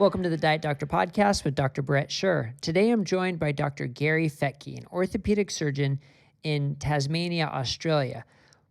Welcome to the Diet Doctor Podcast with Dr. Brett Scher. Today I'm joined by Dr. Gary Fettke, an orthopedic surgeon in Tasmania, Australia,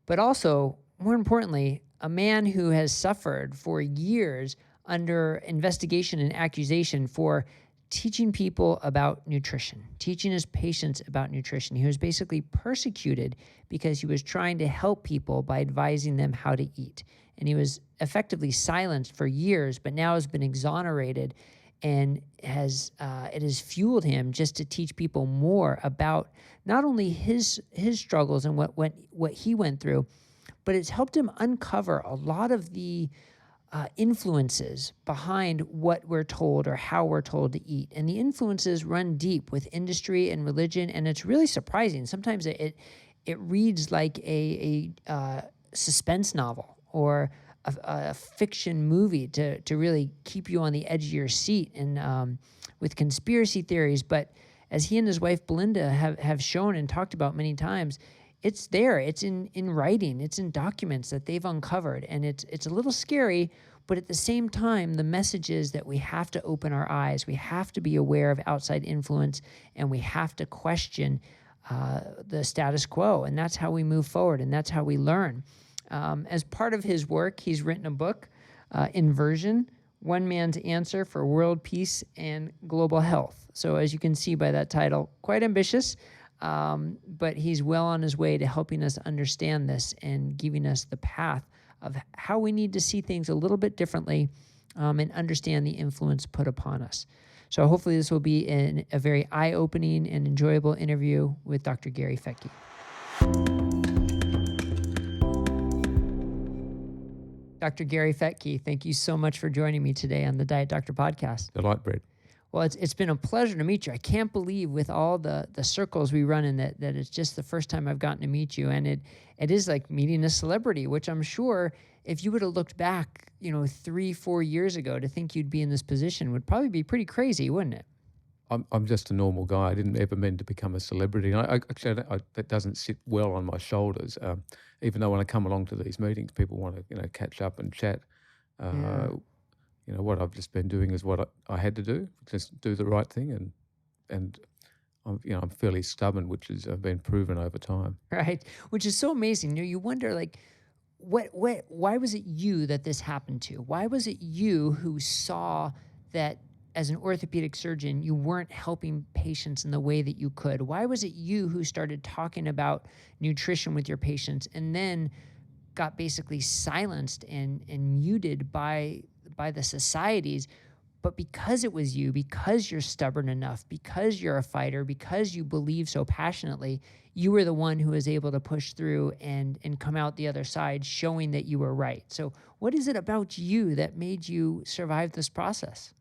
but also, more importantly, a man who has suffered for years under investigation and accusation for teaching people about nutrition, teaching his patients about nutrition. He was basically persecuted because he was trying to help people by advising them how to eat. And he was effectively silenced for years, but now has been exonerated and it has fueled him just to teach people more about not only his struggles and what he went through, but it's helped him uncover a lot of the influences behind what we're told or how we're told to eat. And the influences run deep with industry and religion, and it's really surprising. Sometimes it reads like a suspense novel or a fiction movie to really keep you on the edge of your seat and with conspiracy theories. But as he and his wife Belinda have shown and talked about many times, it's there. It's in writing. It's in documents that they've uncovered. And it's a little scary, but at the same time, the message is that we have to open our eyes. We have to be aware of outside influence, and we have to question the status quo. And that's how we move forward, and that's how we learn. As part of his work, he's written a book, Inversion, One Man's Answer for World Peace and Global Health. So as you can see by that title, quite ambitious, but he's well on his way to helping us understand this and giving us the path of how we need to see things a little bit differently and understand the influence put upon us. So hopefully this will be a very eye-opening and enjoyable interview with Dr. Gary Fettke. Dr. Gary Fettke, thank you so much for joining me today on the Diet Doctor Podcast. Delight, Brett. Well, it's been a pleasure to meet you. I can't believe with all the circles we run in that it's just the first time I've gotten to meet you. And it is like meeting a celebrity, which I'm sure if you would have looked back, 3-4 years ago to think you'd be in this position would probably be pretty crazy, wouldn't it? I'm just a normal guy. I didn't ever mean to become a celebrity. And that doesn't sit well on my shoulders. Even though when I come along to these meetings, people want to catch up and chat. What I've just been doing is what I had to do, just do the right thing, and I'm fairly stubborn, which has been proven over time. Right, which is so amazing. You wonder why was it you that this happened to? Why was it you who saw that as an orthopedic surgeon, you weren't helping patients in the way that you could? Why was it you who started talking about nutrition with your patients and then got basically silenced and muted by the societies? But because it was you, because you're stubborn enough, because you're a fighter, because you believe so passionately, you were the one who was able to push through and come out the other side showing that you were right. So what is it about you that made you survive this process?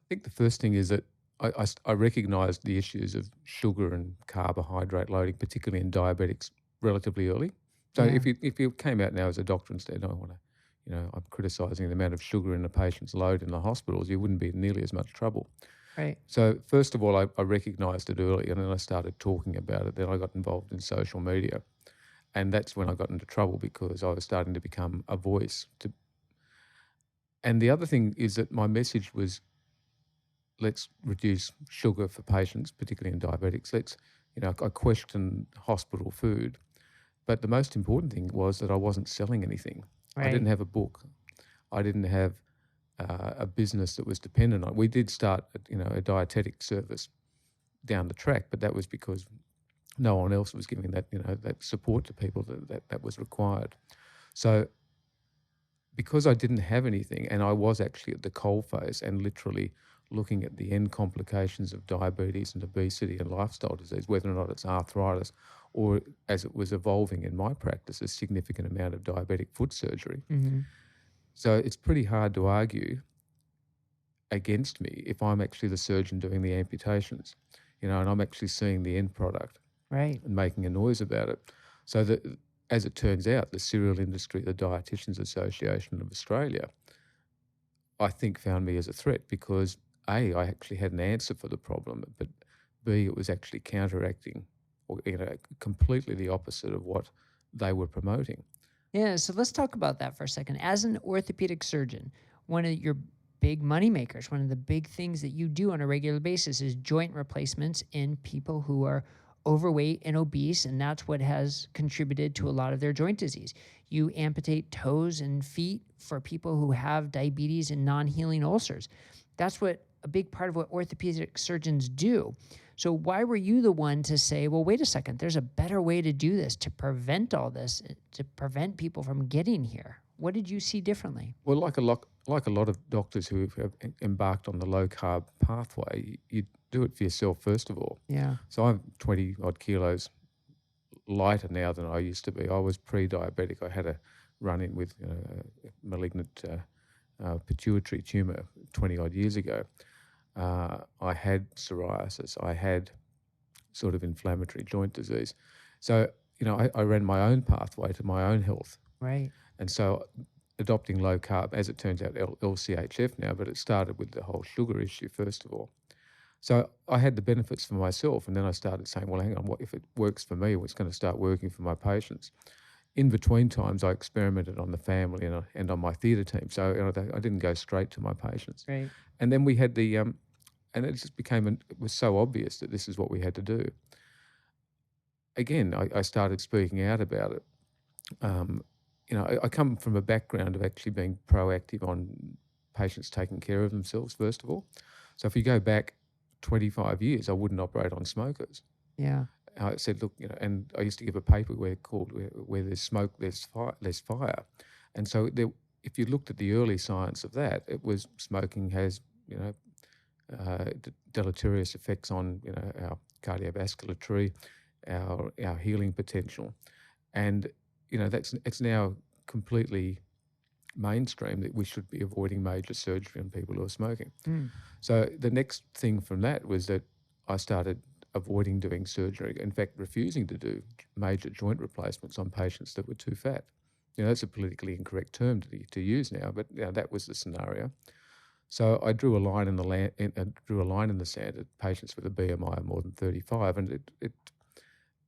I think the first thing is that I recognized the issues of sugar and carbohydrate loading, particularly in diabetics, relatively early. So Yeah. if you came out now as a doctor and said, I'm criticising the amount of sugar in a patient's load in the hospitals, you wouldn't be in nearly as much trouble. Right. So first of all, I recognised it early, and then I started talking about it. Then I got involved in social media, and that's when I got into trouble because I was starting to become a voice. And the other thing is that my message was, let's reduce sugar for patients, particularly in diabetics. I questioned hospital food, but the most important thing was that I wasn't selling anything. Right. I didn't have a book. I didn't have a business that was dependent on it. We did start, a dietetic service down the track, but that was because no one else was giving that, that support to people that was required. So because I didn't have anything, and I was actually at the coalface and literally looking at the end complications of diabetes and obesity and lifestyle disease, whether or not it's arthritis or, as it was evolving in my practice, a significant amount of diabetic foot surgery. Mm-hmm. So it's pretty hard to argue against me if I'm actually the surgeon doing the amputations, and I'm actually seeing the end product, Right, and making a noise about it. So that, as it turns out, the cereal industry, the Dietitians Association of Australia, I think found me as a threat because A, I actually had an answer for the problem, but B, it was actually counteracting or completely the opposite of what they were promoting. Yeah, so let's talk about that for a second. As an orthopedic surgeon, one of your big money makers. One of the big things that you do on a regular basis is joint replacements in people who are overweight and obese, and that's what has contributed to a lot of their joint disease. You amputate toes and feet for people who have diabetes and non-healing ulcers. That's what a big part of what orthopedic surgeons do. So why were you the one to say, well, wait a second, there's a better way to do this, to prevent all this, to prevent people from getting here? What did you see differently? Well, like a lot of doctors who have embarked on the low carb pathway, you do it for yourself first of all. Yeah. So I'm 20 odd kilos lighter now than I used to be. I was pre-diabetic. I had a run-in with a malignant pituitary tumor 20 odd years ago. I had psoriasis. I had sort of inflammatory joint disease. So, I ran my own pathway to my own health. Right. And so adopting low carb, as it turns out, LCHF now, but it started with the whole sugar issue first of all. So I had the benefits for myself, and then I started saying, well, hang on, what if it works for me, it's going to start working for my patients. In between times, I experimented on the family and on my theatre team. So I didn't go straight to my patients. Right. And then we had and it just it was so obvious that this is what we had to do. Again, I started speaking out about it. I come from a background of actually being proactive on patients taking care of themselves, first of all. So if you go back 25 years, I wouldn't operate on smokers. Yeah. I said, look, and I used to give a paper where there's smoke, there's fire. And so if you looked at the early science of that, it was smoking has, deleterious effects on, our cardiovascular tree, our healing potential. And, it's now completely mainstream that we should be avoiding major surgery on people who are smoking. Mm. So the next thing from that was that I started avoiding doing surgery, in fact, refusing to do major joint replacements on patients that were too fat. That's a politically incorrect term to use now, but that was the scenario. So I drew a line in the sand at patients with a BMI of more than 35, and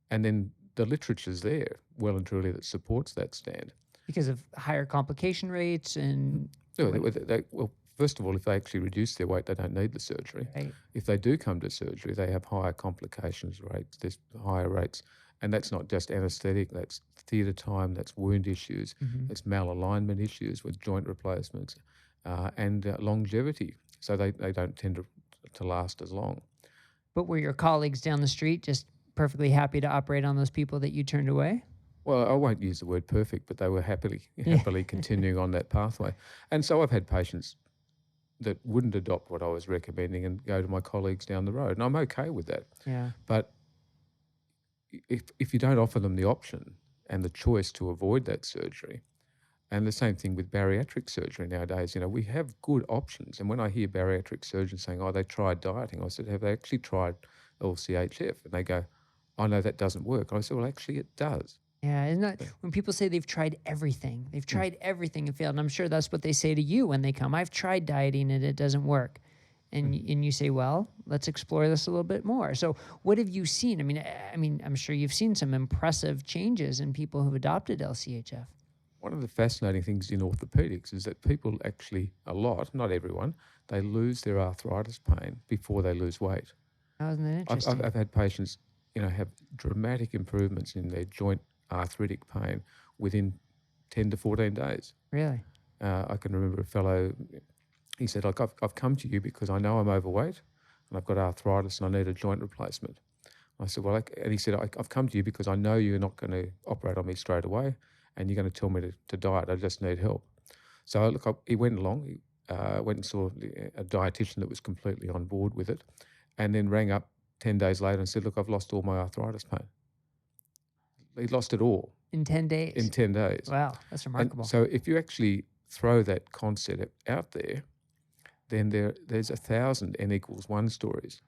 and then the literature's there, well and truly, that supports that stand. Because of higher complication rates and... Well, first of all, if they actually reduce their weight, they don't need the surgery. Right. If they do come to surgery, they have higher complications rates, there's higher rates. And that's not just anaesthetic, that's theatre time, that's wound issues, that's malalignment issues with joint replacements, and longevity. So they don't tend to last as long. But were your colleagues down the street just perfectly happy to operate on those people that you turned away? Well, I won't use the word perfect, but they were happily continuing on that pathway. And so I've had patients that wouldn't adopt what I was recommending and go to my colleagues down the road, and I'm okay with that. Yeah. But if you don't offer them the option and the choice to avoid that surgery, and the same thing with bariatric surgery nowadays, we have good options. And when I hear bariatric surgeons saying, oh, they tried dieting, I said, have they actually tried LCHF? And they go, oh, no, that doesn't work. I said, well, actually it does. Yeah, isn't that when people say they've tried everything and failed, and I'm sure that's what they say to you when they come, I've tried dieting and it doesn't work. And you say, well, let's explore this a little bit more. So what have you seen? I mean, I'm sure you've seen some impressive changes in people who've adopted LCHF. One of the fascinating things in orthopedics is that people actually, not everyone, they lose their arthritis pain before they lose weight. Oh, isn't that interesting? I've had patients, have dramatic improvements in their joint arthritic pain within 10 to 14 days. Really? I can remember a fellow, he said, like, I've come to you because I know I'm overweight and I've got arthritis and I need a joint replacement. I said, well, and he said, I've come to you because I know you're not going to operate on me straight away and you're going to tell me to diet. I just need help. So look, he went along, he went and saw a dietitian that was completely on board with it, and then rang up 10 days later and said, look, I've lost all my arthritis pain. He lost it all. In 10 days? In 10 days. Wow, that's remarkable. And so if you actually throw that concept out there, then there's 1,000 N=1 stories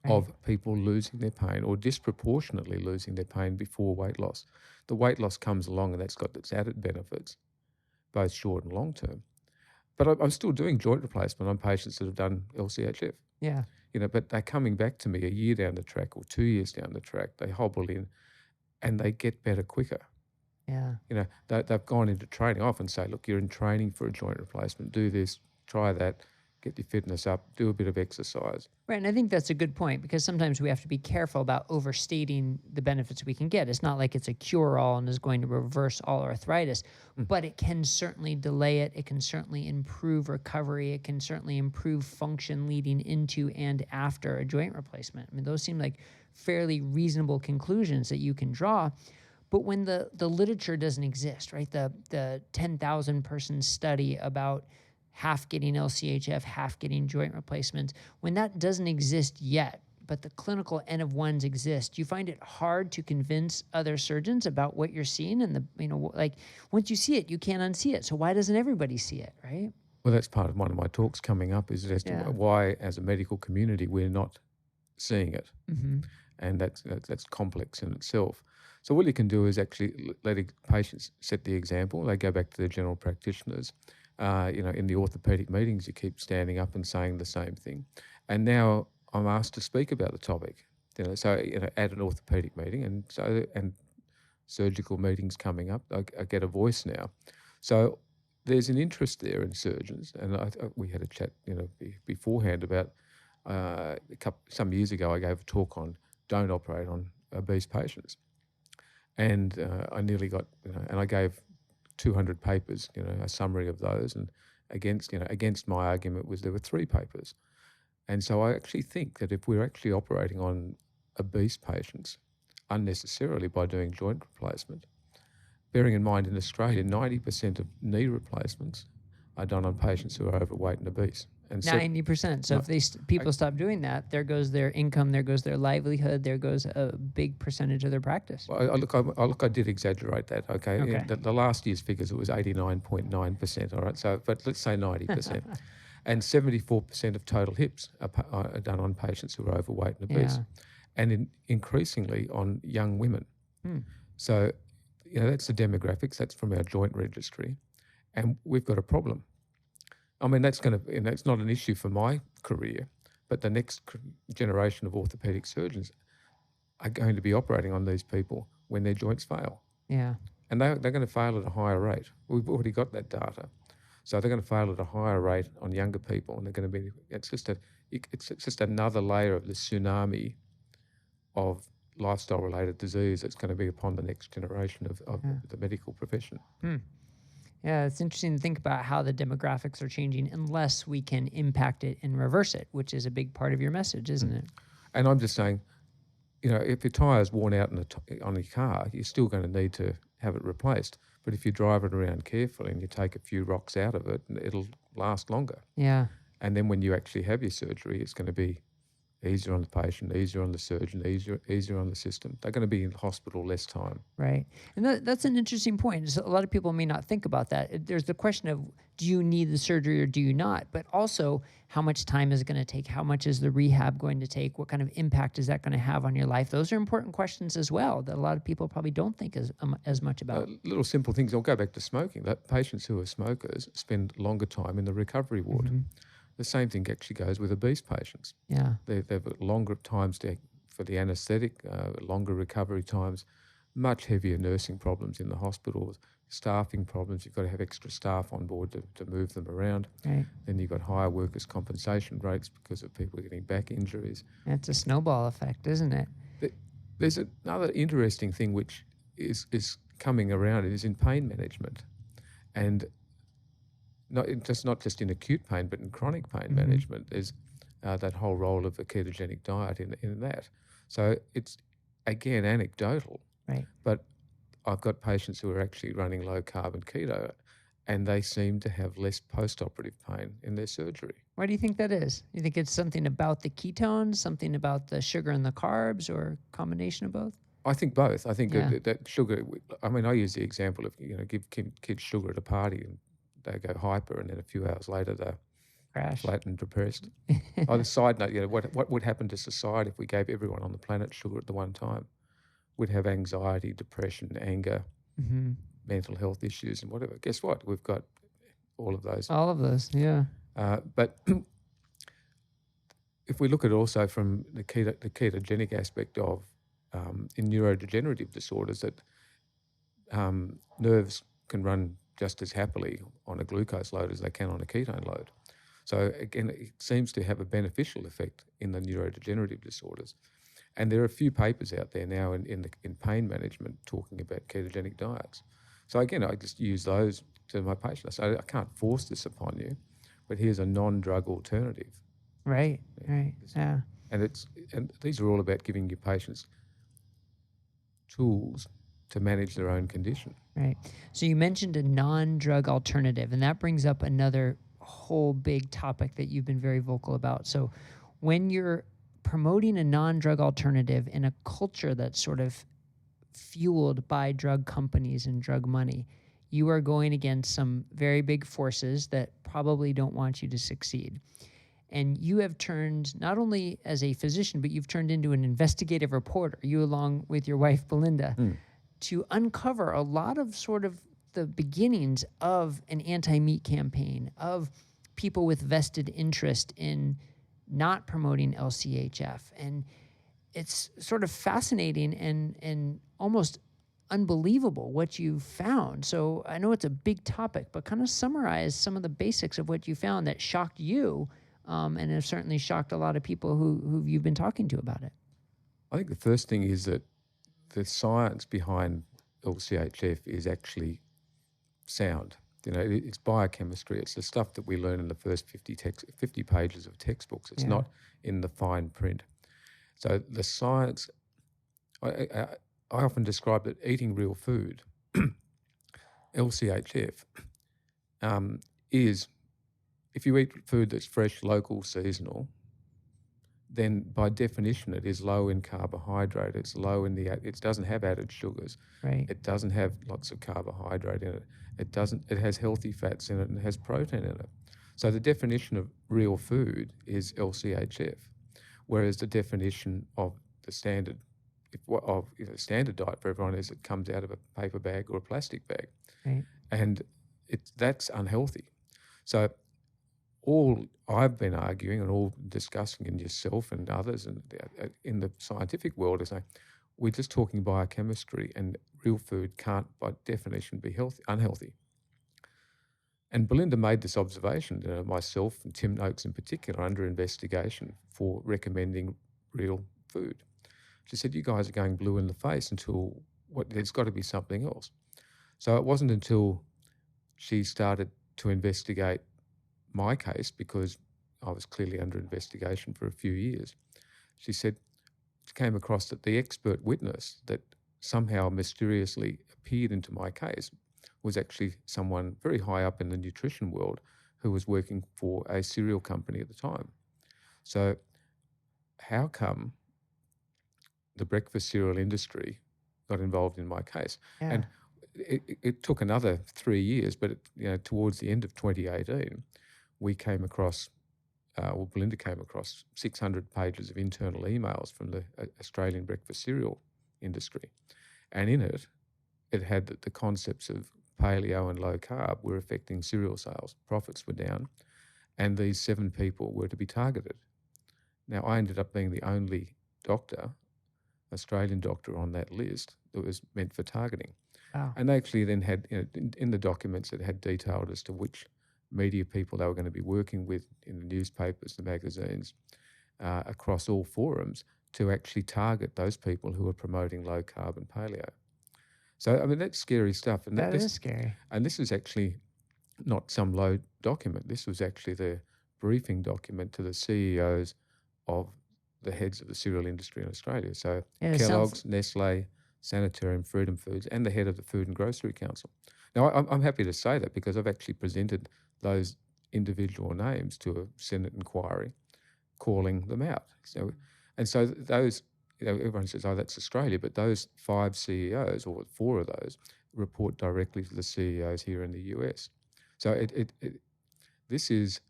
of people losing their pain or disproportionately losing their pain before weight loss. The weight loss comes along and that's got its added benefits, both short and long term. But I'm still doing joint replacement on patients that have done LCHF. Yeah. But they're coming back to me a year down the track or 2 years down the track. They hobble in and they get better quicker. Yeah. They've gone into training. I often say, look, you're in training for a joint replacement. Do this, try that, get your fitness up, do a bit of exercise. Right, and I think that's a good point because sometimes we have to be careful about overstating the benefits we can get. It's not like it's a cure-all and is going to reverse all arthritis, but it can certainly delay it. It can certainly improve recovery. It can certainly improve function leading into and after a joint replacement. I mean, those seem like fairly reasonable conclusions that you can draw. But when the literature doesn't exist, right? The 10,000 person study about half getting LCHF, half getting joint replacements, when that doesn't exist yet, but the clinical N of ones exist, do you find it hard to convince other surgeons about what you're seeing? And like once you see it, you can't unsee it. So why doesn't everybody see it, right? Well, that's part of one of my talks coming up, is as to why, as a medical community, we're not seeing it. And that's complex in itself. So what you can do is actually let patients set the example. They go back to their general practitioners. In the orthopedic meetings, you keep standing up and saying the same thing. And now I'm asked to speak about the topic. At an orthopedic meeting, and surgical meetings coming up, I get a voice now. So there's an interest there in surgeons, and we had a chat, beforehand about some years ago. I gave a talk on don't operate on obese patients, and I nearly got, and I gave 200 papers, a summary of those, and against my argument was there were 3 papers. And so I actually think that if we're actually operating on obese patients unnecessarily by doing joint replacement, bearing in mind in Australia 90% of knee replacements are done on patients who are overweight and obese. And 90%. So if people stop doing that, there goes their income, there goes their livelihood, there goes a big percentage of their practice. Well, I did exaggerate that. Okay. The last year's figures, it was 89.9%. All right. So, but let's say 90%, and 74% of total hips are done on patients who are overweight and obese, and increasingly on young women. So, that's the demographics. That's from our joint registry, and we've got a problem. I mean, that's not an issue for my career, but the next generation of orthopedic surgeons are going to be operating on these people when their joints fail. Yeah. And they're going to fail at a higher rate. We've already got that data. So they're going to fail at a higher rate on younger people, and they're going to be, it's just another layer of the tsunami of lifestyle-related disease that's going to be upon the next generation of the medical profession. Yeah, it's interesting to think about how the demographics are changing unless we can impact it and reverse it, which is a big part of your message, isn't it? And I'm just saying, if your tire's worn out on your car, you're still going to need to have it replaced. But if you drive it around carefully and you take a few rocks out of it, it'll last longer. Yeah. And then when you actually have your surgery, it's going to be easier on the patient, easier on the surgeon, easier on the system. They're going to be in hospital less time. Right. And that's an interesting point. So a lot of people may not think about that. There's the question of, do you need the surgery or do you not? But also, how much time is it going to take? How much is the rehab going to take? What kind of impact is that going to have on your life? Those are important questions as well that a lot of people probably don't think as much about. Little simple things. I'll go back to smoking. That patients who are smokers spend longer time in the recovery ward. The same thing actually goes with obese patients. Yeah. They've got longer times for the anaesthetic, longer recovery times, much heavier nursing problems in the hospitals, staffing problems. You've got to have extra staff on board to move them around. Right. Then you've got higher workers' compensation rates because of people getting back injuries. It's a snowball effect, isn't it? There's another interesting thing which is coming around. It is in pain management. And not just in acute pain, but in chronic pain management, there's that whole role of a ketogenic diet in that. So it's, again, anecdotal. Right. But I've got patients who are actually running low carb and keto, and they seem to have less post-operative pain in their surgery. Why do you think that is? You think it's something about the ketones, something about the sugar and the carbs, or a combination of both? I think both. I think that sugar, I mean, I use the example of, give kids sugar at a party and they go hyper, and then a few hours later they're Crash. flat and depressed. On a side note, what would happen to society if we gave everyone on the planet sugar at the one time? We'd have anxiety, depression, anger, mental health issues, and whatever. Guess what? We've got all of those. All of those, yeah. But if we look at it also from the ketogenic aspect of in neurodegenerative disorders, that nerves can run just as happily on a glucose load as they can on a ketone load. So again, it seems to have a beneficial effect in the neurodegenerative disorders. And there are a few papers out there now in pain management talking about ketogenic diets. So again, I just use those to my patients. I can't force this upon you, but here's a non-drug alternative. Right. Yeah, Right. Yeah. and these are all about giving your patients tools to manage their own condition. Right. So you mentioned a non-drug alternative, and that brings up another whole big topic that you've been very vocal about. So when you're promoting a non-drug alternative in a culture that's sort of fueled by drug companies and drug money, you are going against some very big forces that probably don't want you to succeed. And you have turned, not only as a physician, but you've turned into an investigative reporter, you along with your wife, Belinda, to uncover a lot of sort of the beginnings of an anti-meat campaign, of people with vested interest in not promoting LCHF. And it's sort of fascinating and almost unbelievable what you found. So I know it's a big topic, but kind of summarize some of the basics of what you found that shocked you, and have certainly shocked a lot of people who you've been talking to about it. I think the first thing is that the science behind LCHF is actually sound. It's biochemistry. It's the stuff that we learn in the first 50 pages of textbooks. It's not in the fine print. So the science, I often describe that eating real food, LCHF, is if you eat food that's fresh, local, seasonal, then by definition it is low in carbohydrate. It's low in it doesn't have added sugars. Right. It doesn't have lots of carbohydrate in it. It has healthy fats in it and it has protein in it. So the definition of real food is LCHF, whereas the definition of the standard standard diet for everyone is it comes out of a paper bag or a plastic bag. Right. And that's unhealthy. So all I've been arguing and all discussing, and yourself and others and in the scientific world, is we're just talking biochemistry, and real food can't by definition be unhealthy. And Belinda made this observation, myself and Tim Noakes in particular, under investigation for recommending real food. She said, you guys are going blue in the face until there's got to be something else. So it wasn't until she started to investigate my case, because I was clearly under investigation for a few years. She said, she came across that the expert witness that somehow mysteriously appeared into my case was actually someone very high up in the nutrition world who was working for a cereal company at the time. So how come the breakfast cereal industry got involved in my case? Yeah. And it took another 3 years, but towards the end of 2018, we came across, Belinda came across 600 pages of internal emails from the Australian breakfast cereal industry. And in it had that the concepts of paleo and low carb were affecting cereal sales. Profits were down, and these 7 people were to be targeted. Now, I ended up being the only Australian doctor on that list that was meant for targeting. Wow. And they actually then had, in the documents, it had detailed as to which media people they were going to be working with in the newspapers, the magazines, across all forums, to actually target those people who are promoting low carb and paleo. So, I mean, that's scary stuff. And that is scary. And this is actually not some low document. This was actually the briefing document to the CEOs of the heads of the cereal industry in Australia. So Kellogg's, Nestle, Sanitarium, Freedom Foods, and the head of the Food and Grocery Council. Now, I'm happy to say that because I've actually presented those individual names to a Senate inquiry, calling them out. So those, everyone says, oh, that's Australia, but those 5 CEOs, or 4 of those, report directly to the CEOs here in the US. So this is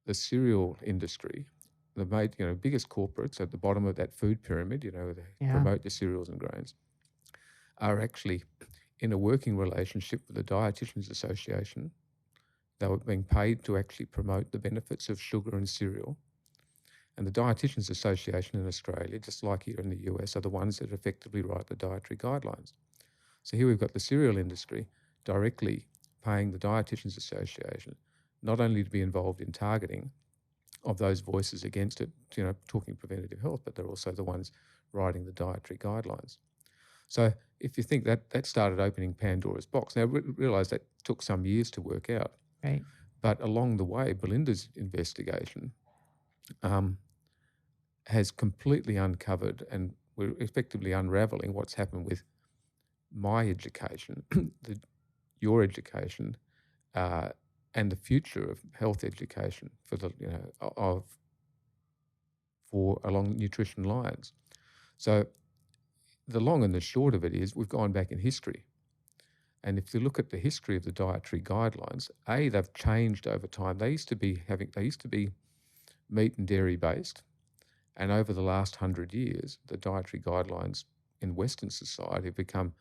the cereal industry, the biggest corporates at the bottom of that food pyramid, they promote the cereals and grains, are actually in a working relationship with the Dietitians Association. They were being paid to actually promote the benefits of sugar and cereal. And the Dietitians Association in Australia, just like here in the US, are the ones that effectively write the Dietary Guidelines. So here we've got the cereal industry directly paying the Dietitians Association not only to be involved in targeting of those voices against it, talking preventative health, but they're also the ones writing the dietary guidelines. So if you think that started opening Pandora's box, now realise that took some years to work out, Right. but along the way, Belinda's investigation has completely uncovered, and we're effectively unravelling what's happened with my education, your education, and the future of health education for along nutrition lines. So the long and the short of it is we've gone back in history. And if you look at the history of the dietary guidelines, they've changed over time. They used to be meat and dairy based. And over the last 100 years, the dietary guidelines in Western society have become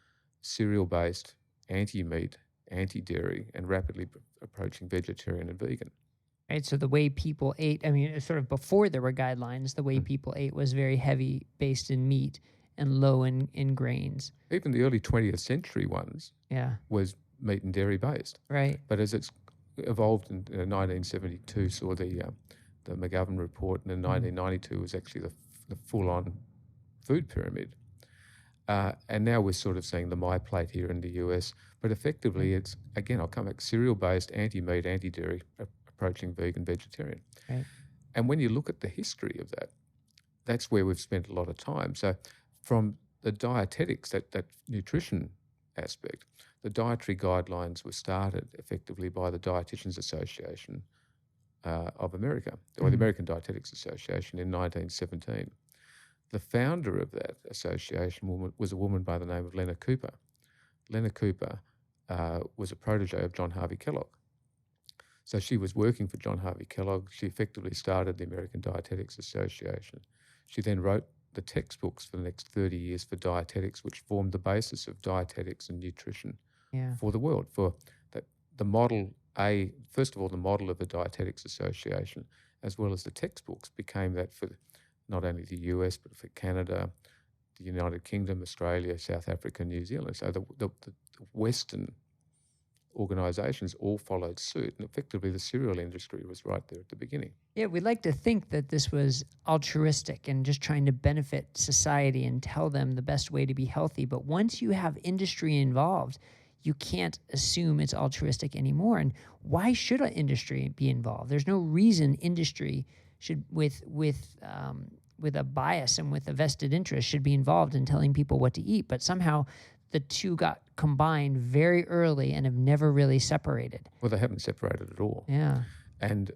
cereal based, anti-meat, anti-dairy, and rapidly approaching vegetarian and vegan. Right. So the way people ate, I mean, sort of before there were guidelines, the way people ate was very heavy based in meat and low in grains. Even the early 20th century ones was meat and dairy based. Right. But as it's evolved in 1972, saw the McGovern report, and in 1992 was actually the full-on food pyramid. And now we're sort of seeing the My Plate here in the US. But effectively, it's, again, I'll come back, cereal-based, anti-meat, anti-dairy, approaching vegan, vegetarian. Right. And when you look at the history of that, that's where we've spent a lot of time. So from the dietetics, that nutrition aspect, the dietary guidelines were started effectively by the Dietitians Association of America, or the American Dietetics Association in 1917. The founder of that association was a woman by the name of Lena Cooper. Lena Cooper was a protege of John Harvey Kellogg. So she was working for John Harvey Kellogg. She effectively started the American Dietetics Association. She then wrote the textbooks for the next 30 years for dietetics, which formed the basis of dietetics and nutrition for the world. For the model, first of all, the model of the Dietetics Association, as well as the textbooks, became that for not only the US, but for Canada, the United Kingdom, Australia, South Africa, New Zealand. So the Western organisations all followed suit, and effectively the cereal industry was right there at the beginning. Yeah, we like to think that this was altruistic and just trying to benefit society and tell them the best way to be healthy. But once you have industry involved, you can't assume it's altruistic anymore. And why should an industry be involved? There's no reason industry should, with a bias and with a vested interest, should be involved in telling people what to eat. But somehow the two got combined very early and have never really separated. Well, they haven't separated at all. Yeah. And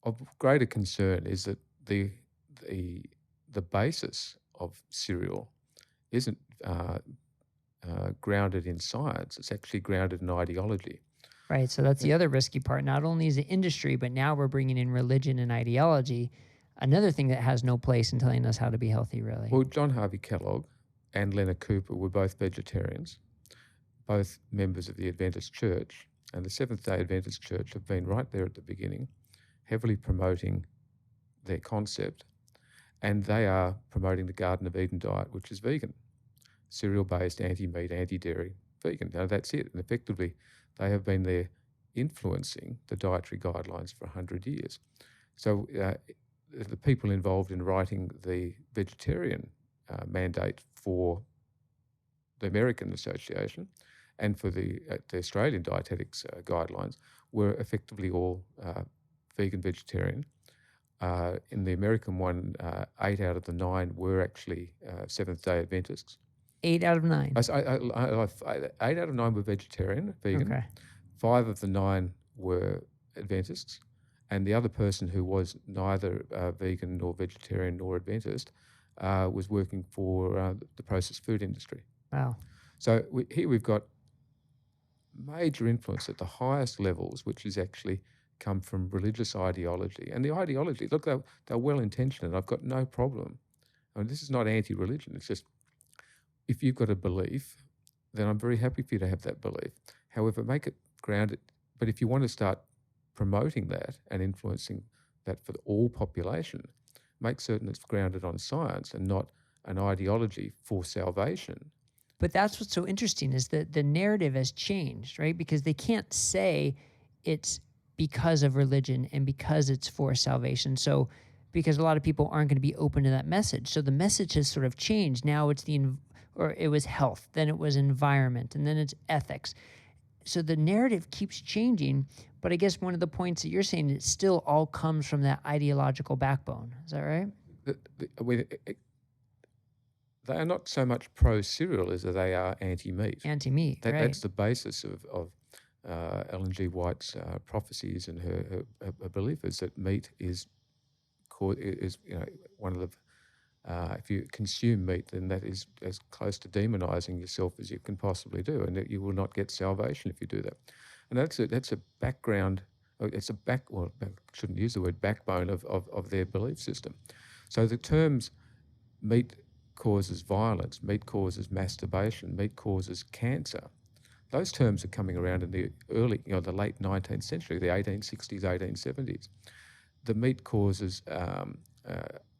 of greater concern is that the basis of cereal isn't grounded in science. It's actually grounded in ideology. Right. So that's the other risky part. Not only is it industry, but now we're bringing in religion and ideology. Another thing that has no place in telling us how to be healthy, really. Well, John Harvey Kellogg and Leonard Cooper were both vegetarians, both members of the Adventist Church, and the Seventhday Adventist Church have been right there at the beginning, heavily promoting their concept, and they are promoting the Garden of Eden diet, which is vegan, cereal-based, anti-meat, anti-dairy, vegan. Now that's it, and effectively they have been there influencing the dietary guidelines for 100 years. So the people involved in writing the vegetarian mandate for the American Association and for the Australian Dietetics Guidelines were effectively all vegan vegetarian. In the American one, 8 out of the 9 were actually Seventh-day Adventists. 8 out of 9. 8 out of 9 were vegetarian, vegan. Okay. 5 of the 9 were Adventists, and the other person who was neither vegan nor vegetarian nor Adventist was working for the processed food industry. Wow. So here we've got major influence at the highest levels, which has actually come from religious ideology. And the ideology, look, they're well-intentioned, and I've got no problem. I mean, this is not anti-religion. It's just, if you've got a belief, then I'm very happy for you to have that belief. However, make it grounded. But if you want to start promoting that and influencing that for all population, make certain it's grounded on science and not an ideology for salvation. But that's what's so interesting is that the narrative has changed, right? Because they can't say it's because of religion and because it's for salvation. So because a lot of people aren't going to be open to that message. So the message has sort of changed. Now it's or it was health, then it was environment, and then it's ethics. So the narrative keeps changing, but I guess one of the points that you're saying, it still all comes from that ideological backbone. Is that right? They are not so much pro-cereal as they are anti-meat. Anti-meat, right. That's the basis of Ellen G. White's prophecies and her belief is that meat is one of the if you consume meat, then that is as close to demonizing yourself as you can possibly do, and that you will not get salvation if you do that. And that's a background. It's I shouldn't use the word backbone of their belief system. So the terms meat causes violence, meat causes masturbation, meat causes cancer. Those terms are coming around in the the late 19th century, the 1860s, 1870s. The meat causes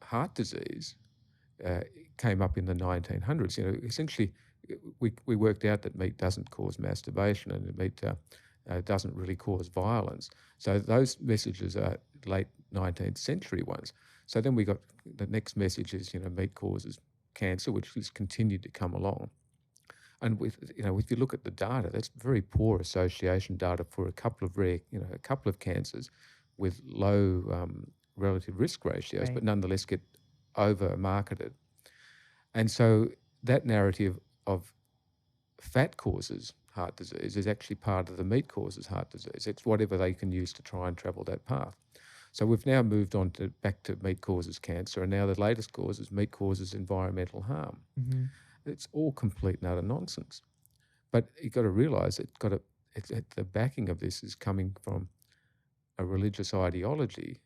heart disease came up in the 1900s. Essentially, we worked out that meat doesn't cause masturbation and meat doesn't really cause violence. So those messages are late 19th century ones. So then we got the next message is, meat causes cancer, which has continued to come along. And if you look at the data, that's very poor association data for a couple of rare, a couple of cancers with low relative risk ratios, but nonetheless get over-marketed. And so that narrative of fat causes heart disease is actually part of the meat causes heart disease. It's whatever they can use to try and travel that path. So we've now moved on back to meat causes cancer, and now the latest cause is meat causes environmental harm. Mm-hmm. It's all complete and utter nonsense. But you've got to realise the backing of this is coming from a religious ideology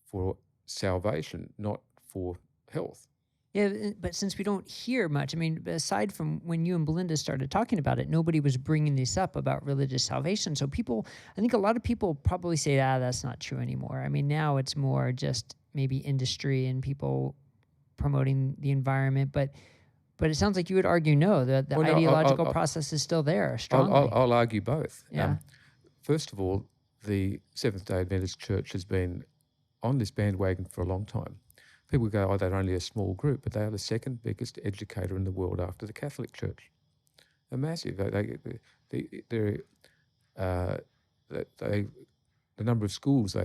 for salvation, not for health. Yeah, but since we don't hear much, I mean, aside from when you and Belinda started talking about it, nobody was bringing this up about religious salvation. So I think a lot of people probably say, that's not true anymore. I mean, now it's more just maybe industry and people promoting the environment. But it sounds like you would argue no, the ideological process is still there strongly. I'll argue both. Yeah. First of all, the Seventhday Adventist Church has been on this bandwagon for a long time. People go, they're only a small group, but they are the second biggest educator in the world after the Catholic Church. They're massive. The number of schools,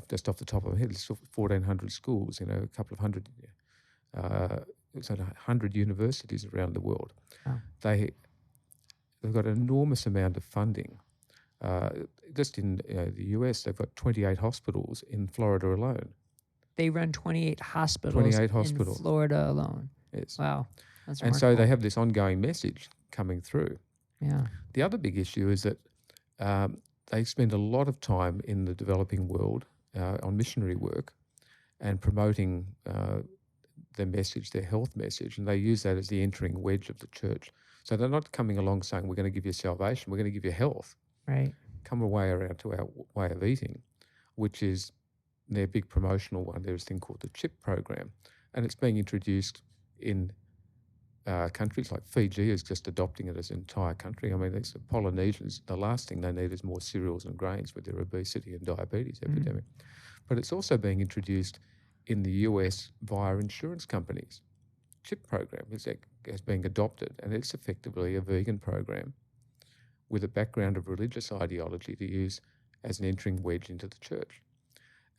just off the top of my head, it's 1,400 schools, a couple of hundred, 100 universities around the world. Wow. They've got an enormous amount of funding. Just in the US, they've got 28 hospitals in Florida alone. They run 28 hospitals in Florida alone. Yes. Wow. That's remarkable. And so they have this ongoing message coming through. Yeah. The other big issue is that they spend a lot of time in the developing world on missionary work and promoting their message, their health message, and they use that as the entering wedge of the church. So they're not coming along saying, we're going to give you salvation, we're going to give you health. Right. Come away around to our way of eating, which is their big promotional one. There's a thing called the CHIP program, and it's being introduced in countries like Fiji is just adopting it as an entire country. I mean, the Polynesians, the last thing they need is more cereals and grains with their obesity and diabetes epidemic. But it's also being introduced in the US via insurance companies. CHIP program is being adopted, and it's effectively a vegan program with a background of religious ideology to use as an entering wedge into the church.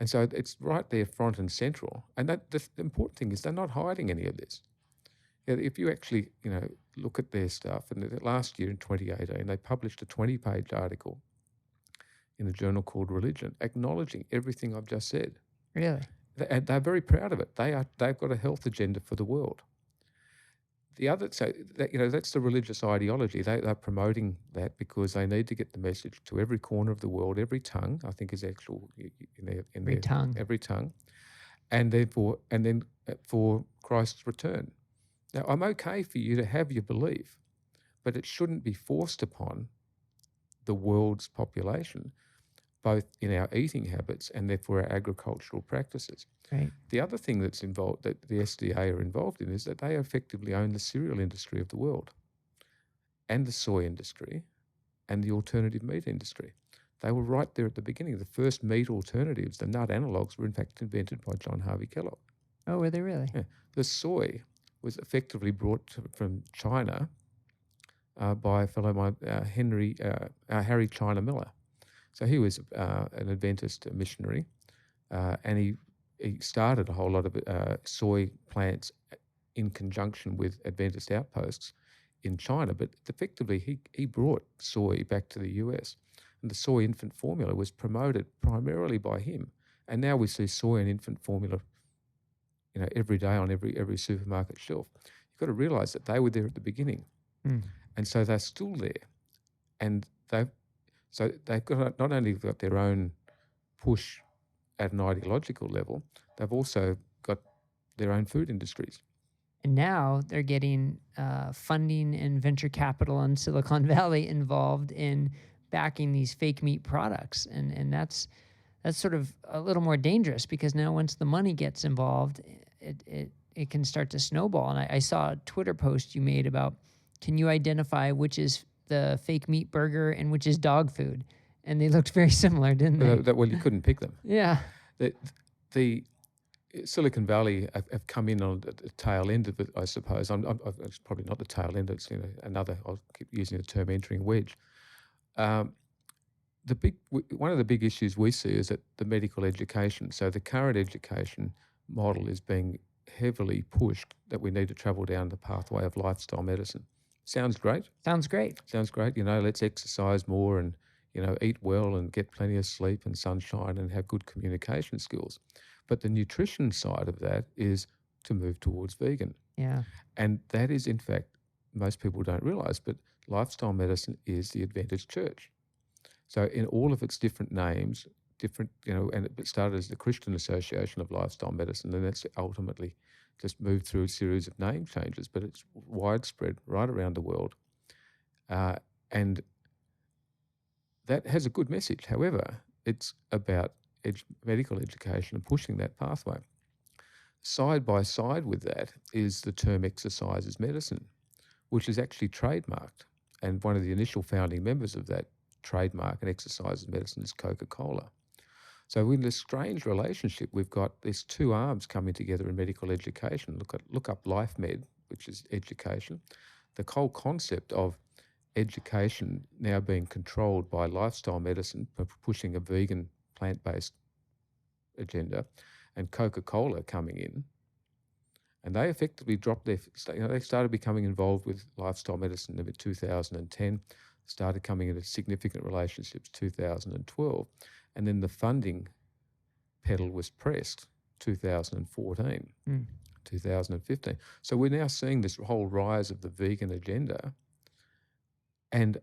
And so it's right there front and central. And the important thing is they're not hiding any of this. If you actually, look at their stuff, and last year in 2018, they published a 20-page article in a journal called Religion, acknowledging everything I've just said. Really? And they're very proud of it. They've got a health agenda for the world. The other, that's the religious ideology. They're promoting that because they need to get the message to every corner of the world, every tongue. I think is actual every tongue, and then for Christ's return. Now, I'm okay for you to have your belief, but it shouldn't be forced upon the world's population, both in our eating habits and therefore our agricultural practices. Right. The other thing that's involved, that the SDA are involved in, is that they effectively own the cereal industry of the world and the soy industry and the alternative meat industry. They were right there at the beginning. The first meat alternatives, the nut analogues, were in fact invented by John Harvey Kellogg. Oh, were they really? Yeah. The soy was effectively brought from China by a fellow Harry China Miller. So he was an Adventist missionary, and he started a whole lot of soy plants in conjunction with Adventist outposts in China. But effectively, he brought soy back to the US, and the soy infant formula was promoted primarily by him. And now we see soy and infant formula, every day on every supermarket shelf. You've got to realise that they were there at the beginning, and so they're still there, and they've got not only got their own push at an ideological level, they've also got their own food industries. And now they're getting funding and venture capital in Silicon Valley involved in backing these fake meat products, and that's sort of a little more dangerous, because now once the money gets involved, it can start to snowball. And I saw a Twitter post you made about, can you identify which is the fake meat burger and which is dog food? And they looked very similar, didn't they? Well, you couldn't pick them. Yeah. The Silicon Valley have come in on the tail end of it, I suppose. It's probably not the tail end. It's another. I'll keep using the term entering wedge. One of the big issues we see is that the medical education. So the current education model is being heavily pushed that we need to travel down the pathway of lifestyle medicine. Sounds great. Sounds great. Sounds great. Let's exercise more and eat well and get plenty of sleep and sunshine and have good communication skills. But the nutrition side of that is to move towards vegan. Yeah. And that is, in fact, most people don't realize, but lifestyle medicine is the Adventist church. So in all of its different names, and it started as the Christian Association of Lifestyle Medicine, and that's ultimately just moved through a series of name changes, but it's widespread right around the world. And that has a good message. However, it's about medical education and pushing that pathway. Side by side with that is the term exercise as medicine, which is actually trademarked. And one of the initial founding members of that trademark and exercise as medicine is Coca-Cola. So in this strange relationship, we've got these two arms coming together in medical education. Look up LifeMed, which is education. The whole concept of education now being controlled by lifestyle medicine, pushing a vegan, plant-based agenda, and Coca-Cola coming in, and they effectively dropped they started becoming involved with lifestyle medicine in 2010, started coming into significant relationships 2012, and then the funding pedal was pressed 2014, 2015. So we're now seeing this whole rise of the vegan agenda, and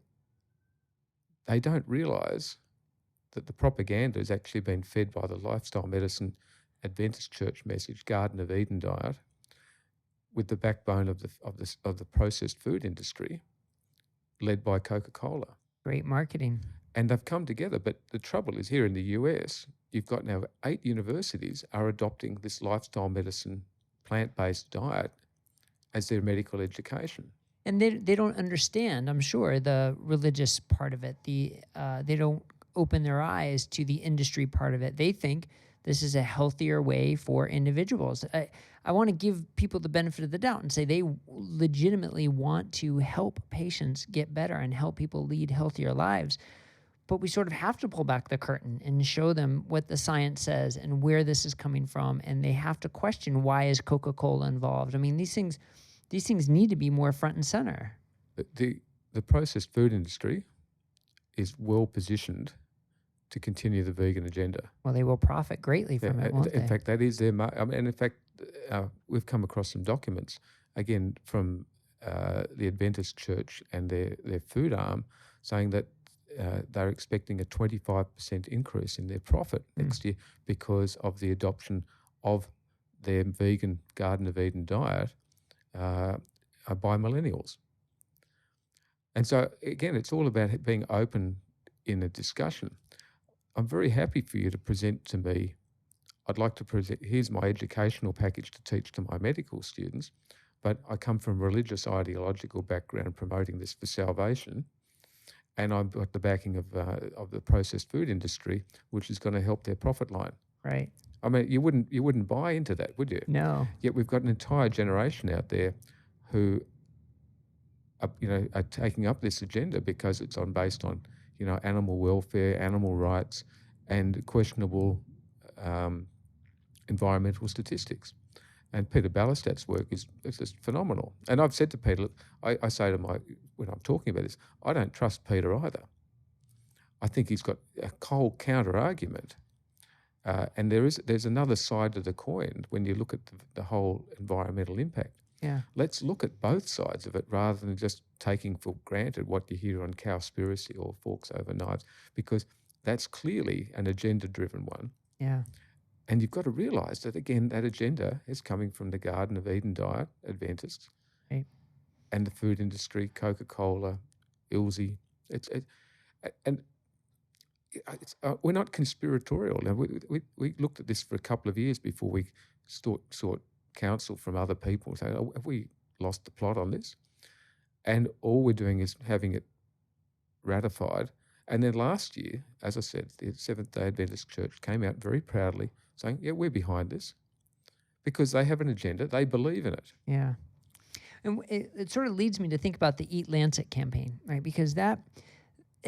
they don't realise that the propaganda has actually been fed by the lifestyle medicine Adventist church message, Garden of Eden diet, with the backbone of the processed food industry, led by Coca-Cola. Great marketing. And they've come together, but the trouble is here in the US, you've got now 8 universities are adopting this lifestyle medicine plant-based diet as their medical education. And they don't understand, I'm sure, the religious part of it. They don't open their eyes to the industry part of it. They think this is a healthier way for individuals. I want to give people the benefit of the doubt and say they legitimately want to help patients get better and help people lead healthier lives. But we sort of have to pull back the curtain and show them what the science says and where this is coming from. And they have to question, why is Coca-Cola involved? I mean, these things need to be more front and center. The processed food industry is well positioned to continue the vegan agenda. Well, they will profit greatly from it, won't they? In fact, that is their and in fact, we've come across some documents, again, from the Adventist Church and their food arm, saying that they're expecting a 25% increase in their profit next year because of the adoption of their vegan Garden of Eden diet by millennials. And so, again, it's all about being open in a discussion. I'm very happy for you to present to me. I'd like to present, here's my educational package to teach to my medical students, but I come from a religious ideological background promoting this for salvation. and I've got the backing of the processed food industry, which is going to help their profit line. Right. I mean, you wouldn't buy into that, would you? No. Yet we've got an entire generation out there who are taking up this agenda because it's based on animal welfare, animal rights, and questionable environmental statistics. And Peter Ballistat's work is just phenomenal. And I've said to Peter, look, I say to when I'm talking about this, I don't trust Peter either. I think he's got a cold counter argument. And there's another side to the coin when you look at the whole environmental impact. Yeah. Let's look at both sides of it rather than just taking for granted what you hear on Cowspiracy or Forks Over Knives, because that's clearly an agenda-driven one. Yeah. And you've got to realise that, again, that agenda is coming from the Garden of Eden diet, Adventists, right, and the food industry, Coca-Cola, Ilse. We're not conspiratorial. Now, we looked at this for a couple of years before we sought counsel from other people, saying, oh, have we lost the plot on this? And all we're doing is having it ratified. And then last year, as I said, the Seventhday Adventist Church came out very proudly saying, yeah, we're behind this, because they have an agenda. They believe in it. Yeah. And it sort of leads me to think about the Eat Lancet campaign, right? Because it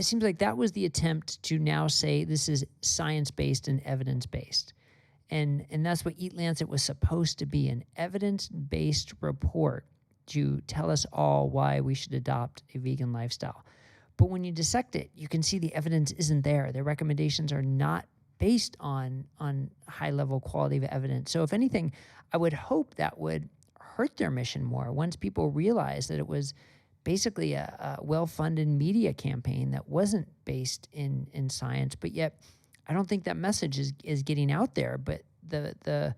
seems like that was the attempt to now say this is science-based and evidence-based. And that's what Eat Lancet was supposed to be, an evidence-based report to tell us all why we should adopt a vegan lifestyle. But when you dissect it, you can see the evidence isn't there. Their recommendations are not based on high-level quality of evidence. So if anything, I would hope that would hurt their mission more once people realize that it was basically a well-funded media campaign that wasn't based in science. But yet, I don't think that message is getting out there. But the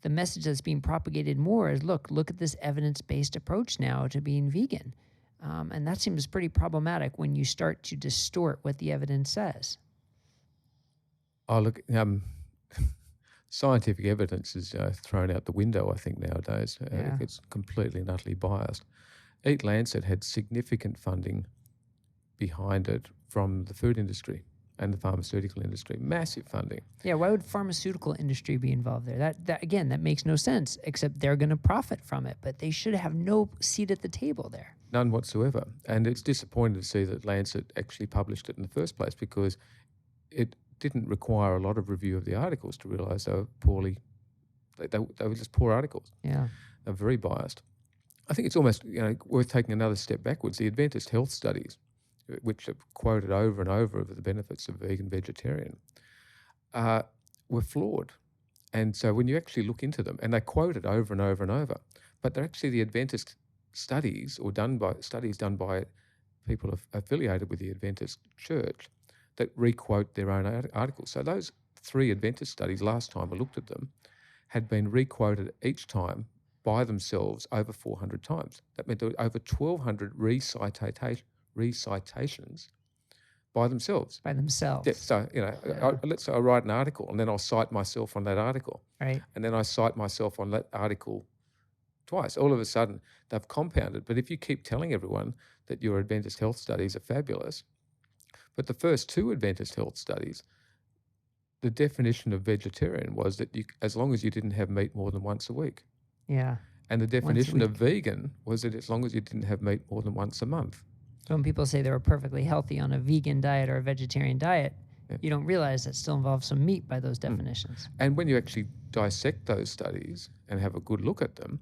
message that's being propagated more is, look at this evidence-based approach now to being vegan. And that seems pretty problematic when you start to distort what the evidence says. Oh, look, scientific evidence is thrown out the window, I think, nowadays. Yeah. It's completely and utterly biased. Eat Lancet had significant funding behind it from the food industry and the pharmaceutical industry, massive funding. Yeah, why would pharmaceutical industry be involved there? That makes no sense, except they're going to profit from it, but they should have no seat at the table there. None whatsoever. And it's disappointing to see that Lancet actually published it in the first place, because it didn't require a lot of review of the articles to realise they were they were just poor articles. Yeah. They're very biased. I think it's almost worth taking another step backwards. The Adventist health studies, which are quoted over and over of the benefits of vegan vegetarian, were flawed. And so when you actually look into them, and they quote it over and over and over, but they're actually the Adventist studies, or studies done by people affiliated with the Adventist Church, that re-quote their own articles. So those 3 Adventist studies, last time I looked at them, had been re-quoted each time by themselves over 400 times. That meant there were over 1,200 recitations by themselves. By themselves. Yeah, so, let's say I write an article, and then I'll cite myself on that article. Right. And then I cite myself on that article twice. All of a sudden, they've compounded. But if you keep telling everyone that your Adventist health studies are fabulous, but the first 2 Adventist health studies, the definition of vegetarian was that as long as you didn't have meat more than once a week. Yeah. And the definition of vegan was that as long as you didn't have meat more than once a month. So when people say they were perfectly healthy on a vegan diet or a vegetarian diet, you don't realize that still involves some meat by those definitions. And when you actually dissect those studies and have a good look at them,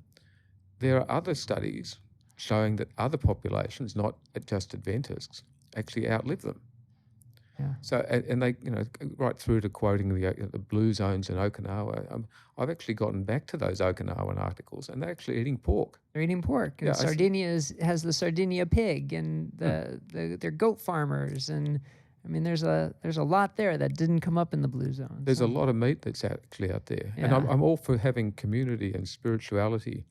there are other studies showing that other populations, not just Adventists, actually outlive them. Yeah. So, and they, right through to quoting the blue zones in Okinawa. I've actually gotten back to those Okinawan articles, and they're actually eating pork. They're eating pork. And Sardinia has the Sardinia pig, and they're goat farmers, and I mean, there's a lot there that didn't come up in the blue zone. There's a lot of meat that's actually out there, and I'm all for having community and spirituality,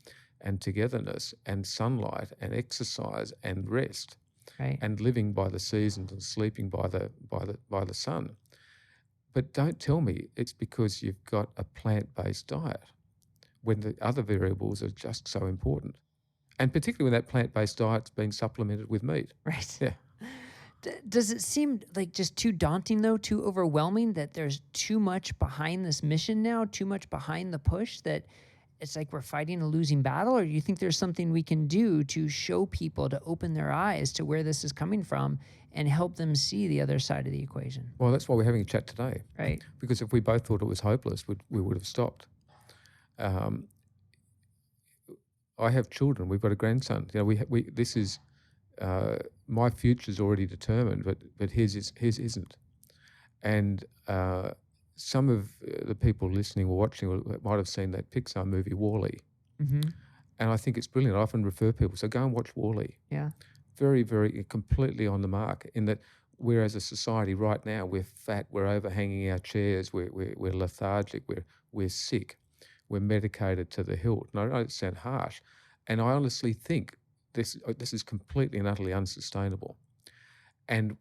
and togetherness, and sunlight, and exercise, and rest. Right. And living by the seasons and sleeping by the sun. But don't tell me it's because you've got a plant-based diet when the other variables are just so important. And particularly when that plant-based diet's been supplemented with meat. Right. Yeah. Does it seem like just too daunting, though, too overwhelming, that there's too much behind this mission now, too much behind the push, that it's like we're fighting a losing battle? Or do you think there's something we can do to show people, to open their eyes to where this is coming from and help them see the other side of the equation? Well, that's why we're having a chat today. Right. Because if we both thought it was hopeless, we would have stopped. I have children. We've got a grandson. This is my future's already determined, but his isn't. And some of the people listening or watching might have seen that Pixar movie WALL-E, Mm-hmm. and I think it's brilliant. I often refer people, so go and watch WALL-E. Yeah. Very, very completely on the mark. In that, we're as a society right now, we're fat, we're overhanging our chairs, we're lethargic, we're sick, we're medicated to the hilt. And I know it sounds harsh, and I honestly think this is completely and utterly unsustainable. And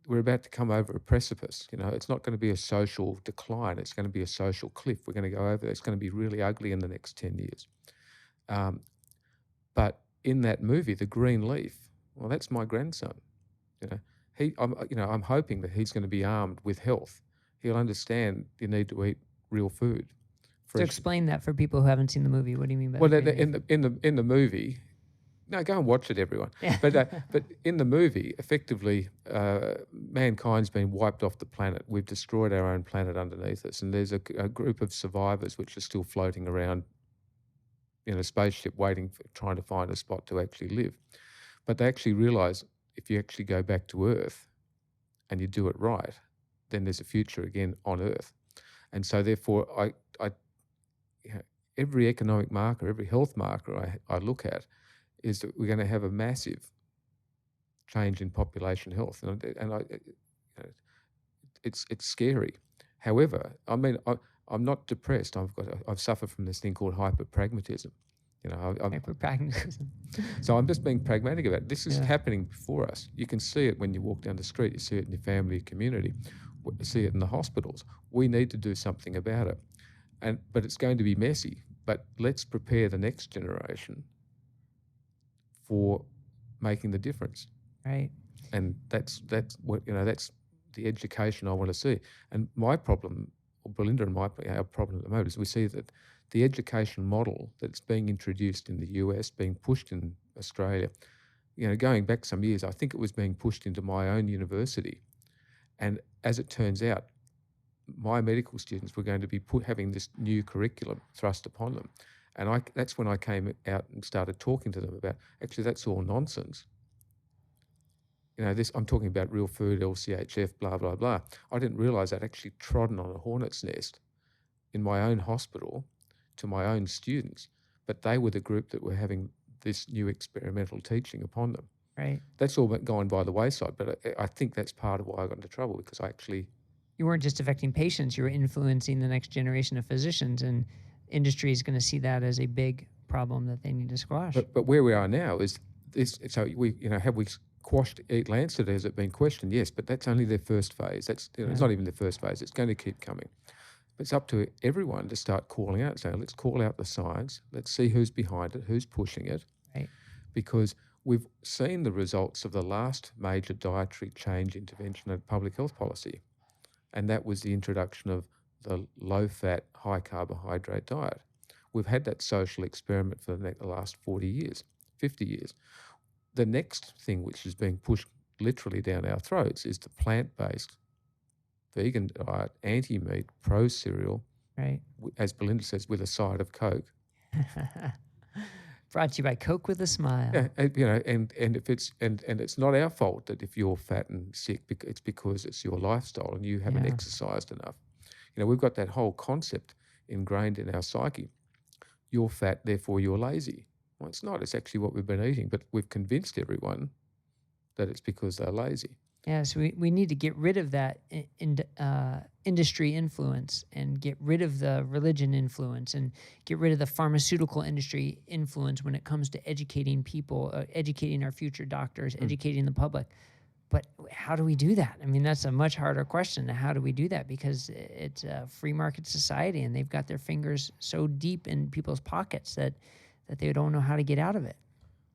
we're about to come over a precipice. It's not going to be a social decline. It's going to be a social cliff. We're going to go over. It's going to be really ugly in the next 10 years. But in that movie, The Green Leaf, well, that's my grandson. I'm hoping that he's going to be armed with health. He'll understand you need to eat real food. So explain that for people who haven't seen the movie. What do you mean by well, The Green Leaf? in the movie, no, go and watch it, everyone. Yeah. But in the movie, effectively, mankind's been wiped off the planet. We've destroyed our own planet underneath us, and there's a group of survivors which are still floating around in a spaceship, trying to find a spot to actually live. But they actually realise if you actually go back to Earth and you do it right, then there's a future again on Earth. And so, therefore, every economic marker, every health marker I look at, is that we're going to have a massive change in population health, and it's scary. However, I mean, I'm not depressed. I've suffered from this thing called hyperpragmatism. Hyperpragmatism. So I'm just being pragmatic about it. This is happening before us. You can see it when you walk down the street. You see it in your family, community. You see it in the hospitals. We need to do something about it, but it's going to be messy. But let's prepare the next generation for making the difference. Right. And that's what that's the education I want to see. And my problem, or Belinda and our problem at the moment, is we see that the education model that's being introduced in the US, being pushed in Australia, going back some years, I think it was being pushed into my own university. And as it turns out, my medical students were going to be having this new curriculum thrust upon them. And that's when I came out and started talking to them about, actually, that's all nonsense. I'm talking about real food, LCHF, blah, blah, blah. I didn't realise I'd actually trodden on a hornet's nest in my own hospital to my own students, but they were the group that were having this new experimental teaching upon them. Right. That's all gone by the wayside, but I think that's part of why I got into trouble, because You weren't just affecting patients, you were influencing the next generation of physicians, and industry is going to see that as a big problem that they need to squash. But where we are now is this. So have we quashed Landsat? Has it been questioned? Yes, but that's only their first phase. It's not even their first phase. It's going to keep coming. But it's up to everyone to start calling out, saying, let's call out the science. Let's see who's behind it, who's pushing it. Right. Because we've seen the results of the last major dietary change intervention in public health policy, and that was the introduction of the low-fat, high-carbohydrate diet. We've had that social experiment for the last 40 years, 50 years. The next thing which is being pushed literally down our throats is the plant-based vegan diet, anti-meat, pro-cereal, right? As Belinda says, with a side of Coke. Brought to you by Coke with a smile. Yeah, and if it's not our fault that if you're fat and sick, it's because it's your lifestyle and you haven't exercised enough. We've got that whole concept ingrained in our psyche. You're fat, therefore you're lazy. Well, it's not. It's actually what we've been eating, but we've convinced everyone that it's because they're lazy. Yeah, so we need to get rid of that industry influence and get rid of the religion influence and get rid of the pharmaceutical industry influence when it comes to educating people, educating our future doctors, educating the public. But how do we do that? I mean, that's a much harder question. How do we do that? Because it's a free market society and they've got their fingers so deep in people's pockets that they don't know how to get out of it.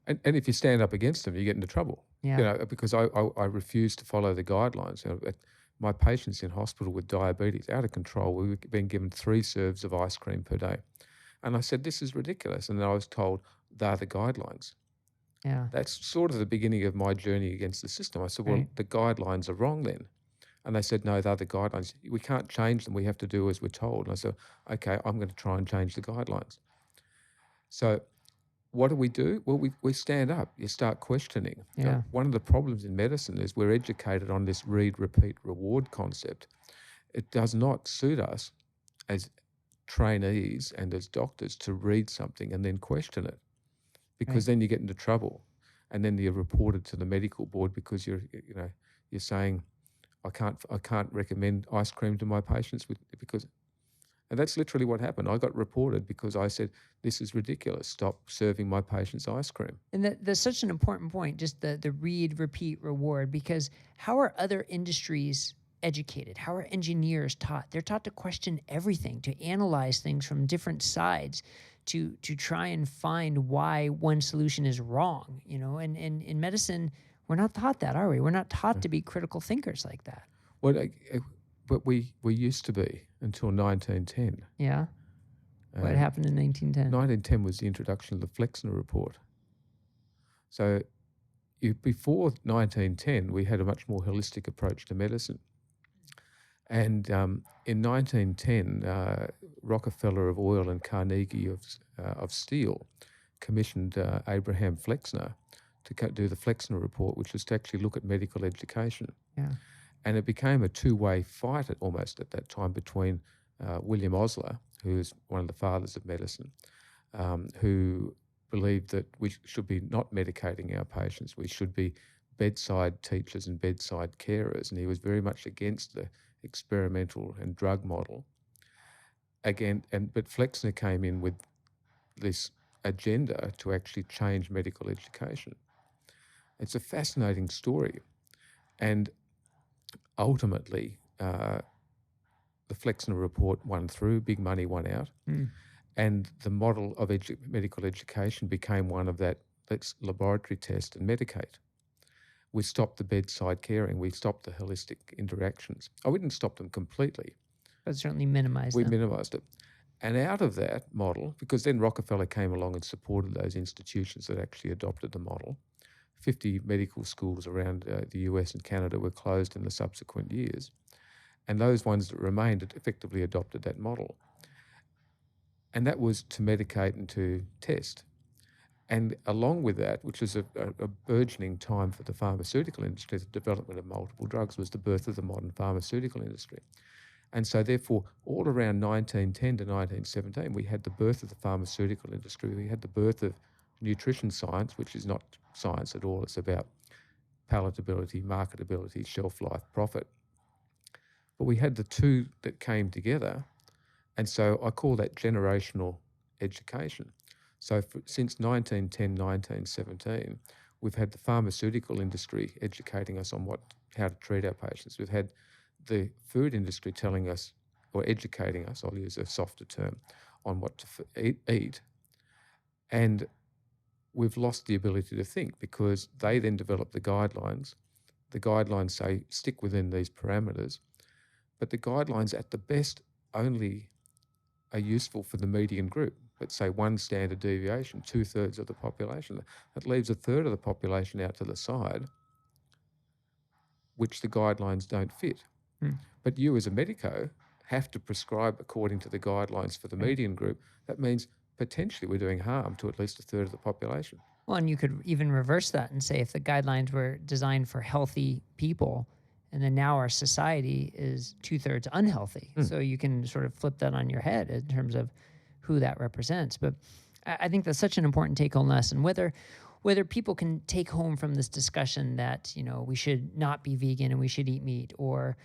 And if you stand up against them, you get into trouble. Yeah. because I refused to follow the guidelines. My patients in hospital with diabetes, out of control, we were being given 3 serves of ice cream per day. And I said, this is ridiculous. And then I was told, they're the guidelines. Yeah. That's sort of the beginning of my journey against the system. I said, well, Right. the guidelines are wrong then. And they said, no, they're the guidelines. We can't change them. We have to do as we're told. And I said, okay, I'm going to try and change the guidelines. So what do? Well, we stand up. You start questioning. Yeah. One of the problems in medicine is we're educated on this read, repeat, reward concept. It does not suit us as trainees and as doctors to read something and then question it, because then you get into trouble, and then you're reported to the medical board because you're saying, I can't recommend ice cream to my patients because. And that's literally what happened. I got reported because I said, this is ridiculous. Stop serving my patients ice cream. And that's such an important point, just the read, repeat, reward, because how are other industries educated? How are engineers taught? They're taught to question everything, to analyze things from different sides, to try and find why one solution is wrong, and in medicine, we're not taught that, are we? We're not taught to be critical thinkers like that. Well, but we used to be until 1910. Yeah. What happened in 1910? 1910 was the introduction of the Flexner Report. So before 1910, we had a much more holistic approach to medicine. And in 1910, Rockefeller of oil and Carnegie of steel commissioned Abraham Flexner to do the Flexner Report, which was to actually look at medical education. Yeah. And it became a two-way fight almost at that time between William Osler, who is one of the fathers of medicine, who believed that we should be not medicating our patients. We should be bedside teachers and bedside carers. And he was very much against the experimental and drug model. But Flexner came in with this agenda to actually change medical education. It's a fascinating story. And ultimately, the Flexner Report won through, big money won out, and the model of medical education became one of that, let's laboratory test and medicate. We stopped the bedside caring, we stopped the holistic interactions. We didn't stop them completely. But certainly minimized We them. minimised it. And out of that model, because then Rockefeller came along and supported those institutions that actually adopted the model, 50 medical schools around the US and Canada were closed in the subsequent years. And those ones that remained had effectively adopted that model. And that was to medicate and to test. And along with that, which was a burgeoning time for the pharmaceutical industry, the development of multiple drugs was the birth of the modern pharmaceutical industry. And so therefore, all around 1910 to 1917, we had the birth of the pharmaceutical industry. We had the birth of nutrition science, which is not science at all. It's about palatability, marketability, shelf life, profit. But we had the two that came together. And so I call that generational education. So since 1910, 1917, we've had the pharmaceutical industry educating us on how to treat our patients. We've had the food industry telling us, or educating us, I'll use a softer term, on what to eat. And we've lost the ability to think, because they then develop the guidelines. The guidelines say stick within these parameters, but the guidelines at the best only are useful for the median group. Let's say one standard deviation, 2/3 of the population. That leaves 1/3 of the population out to the side, which the guidelines don't fit. But you as a medico have to prescribe according to the guidelines for the median group. That means potentially we're doing harm to at least 1/3 of the population. Well, and you could even reverse that and say, if the guidelines were designed for healthy people, and then now our society is 2/3 unhealthy. So you can sort of flip that on your head in terms of who that represents. But I think that's such an important take-home lesson. Whether people can take home from this discussion that, we should not be vegan and we should eat meat, or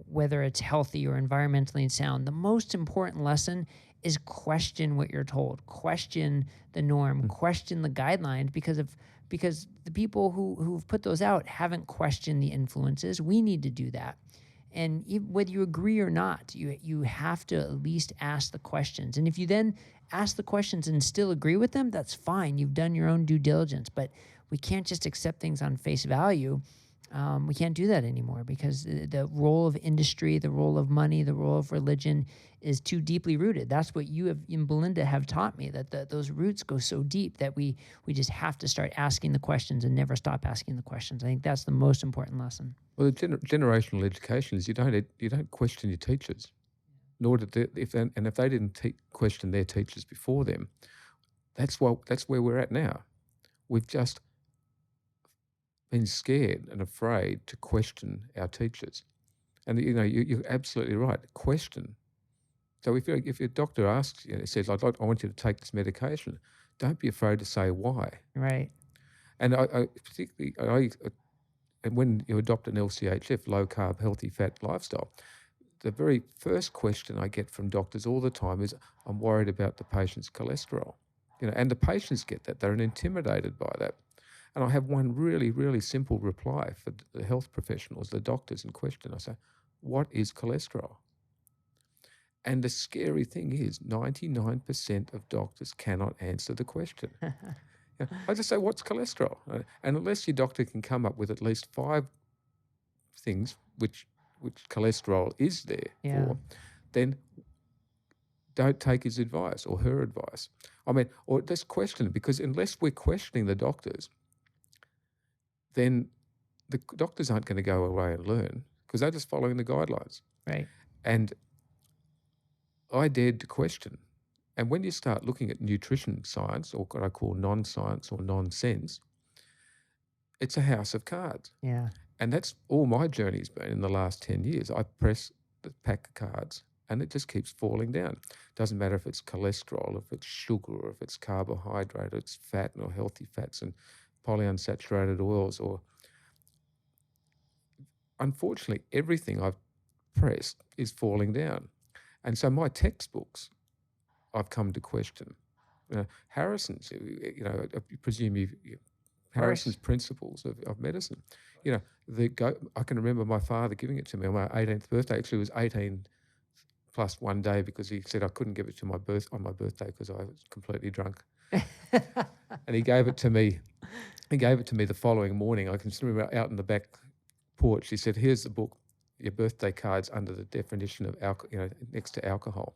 whether it's healthy or environmentally sound, the most important lesson is question what you're told, question the norm, question the guidelines, because the people who've put those out haven't questioned the influences. We need to do that. And whether you agree or not, you have to at least ask the questions. And if you then ask the questions and still agree with them, that's fine. You've done your own due diligence. But we can't just accept things on face value. We can't do that anymore because the role of industry, the role of money, the role of religion is too deeply rooted. That's what you have, and Belinda have taught me, that those roots go so deep that we just have to start asking the questions and never stop asking the questions. I think that's the most important lesson. Well, the generational education is you don't question your teachers, nor did if they didn't question their teachers before them. That's where we're at now. We've just been scared and afraid to question our teachers. And you're absolutely right. Question. So if your doctor asks you, says, I want you to take this medication, don't be afraid to say why. Right. And and when you adopt an LCHF, low carb, healthy fat lifestyle, the very first question I get from doctors all the time is, I'm worried about the patient's cholesterol. And the patients get that. They're intimidated by that. And I have one really, really simple reply for the health professionals, the doctors in question. I say, what is cholesterol? And the scary thing is 99% of doctors cannot answer the question. I just say, what's cholesterol? And unless your doctor can come up with at least 5 things which cholesterol is there for, then don't take his advice or her advice. Or just question it, because unless we're questioning the doctors, then the doctors aren't going to go away and learn because they're just following the guidelines. Right. And I dared to question. And when you start looking at nutrition science, or what I call non-science or nonsense, it's a house of cards. Yeah. And that's all my journey's been in the last 10 years. I press the pack of cards and it just keeps falling down. Doesn't matter if it's cholesterol, if it's sugar, or if it's carbohydrate, it's fat or healthy fats and polyunsaturated oils, or unfortunately everything I've pressed is falling down. And so my textbooks I've come to question. Harrison's, I presume Harrison's principles of medicine. I can remember my father giving it to me on my 18th birthday. Actually, it was 18 plus one day because he said I couldn't give it to on my birthday because I was completely drunk. And he gave it to me. He gave it to me the following morning. I can still remember out in the back porch. He said, "Here's the book. Your birthday card's under the definition of alcohol, next to alcohol."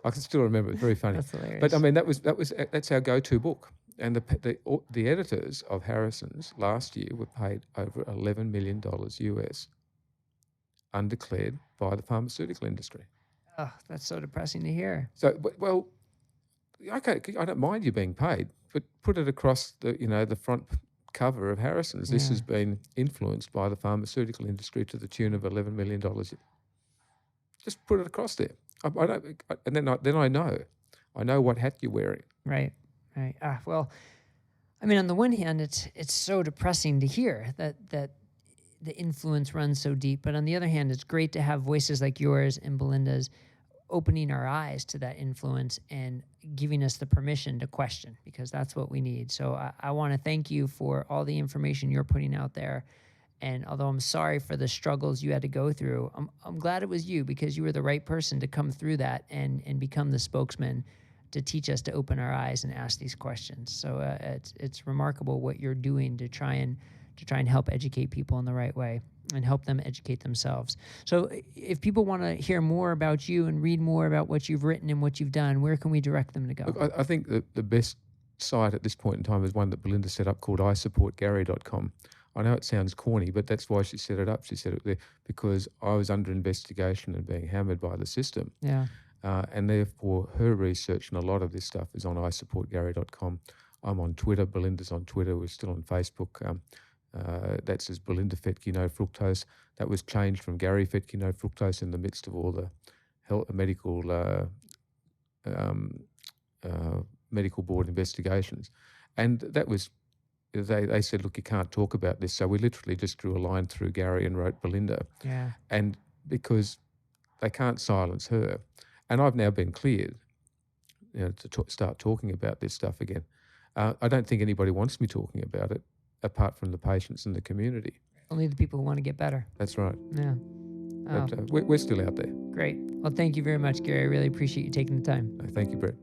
I can still remember it. Very funny. That's hilarious. But that's our go-to book. And the editors of Harrison's last year were paid over $11 million US, undeclared, by the pharmaceutical industry. Oh, that's so depressing to hear. So, well, okay, I don't mind you being paid, but put it across the front cover of Harrison's. This has been influenced by the pharmaceutical industry to the tune of $11 million. Just put it across there. And then I know what hat you're wearing. Right. Well, on the one hand, it's so depressing to hear that the influence runs so deep, but on the other hand, it's great to have voices like yours and Belinda's opening our eyes to that influence and giving us the permission to question, because that's what we need. So I want to thank you for all the information you're putting out there. And although I'm sorry for the struggles you had to go through, I'm glad it was you, because you were the right person to come through that and become the spokesman to teach us to open our eyes and ask these questions. So it's remarkable what you're doing to try and help educate people in the right way and help them educate themselves. So if people want to hear more about you and read more about what you've written and what you've done, where can we direct them to go? Look, I think the best site at this point in time is one that Belinda set up called isupportgary.com. I know it sounds corny, but that's why she set it up. She set it there because I was under investigation and being hammered by the system. Yeah. And therefore, her research and a lot of this stuff is on isupportgary.com. I'm on Twitter. Belinda's on Twitter. We're still on Facebook. That says Belinda Fettke, no fructose. That was changed from Gary Fettke, no fructose, in the midst of all the medical board investigations. And that was, they said, look, you can't talk about this. So we literally just drew a line through Gary and wrote Belinda. Yeah. And because they can't silence her. And I've now been cleared, to start talking about this stuff again. I don't think anybody wants me talking about it, apart from the patients and the community. Only the people who want to get better. That's right. Yeah. But we're still out there. Great. Well, thank you very much, Gary. I really appreciate you taking the time. Thank you, Brett.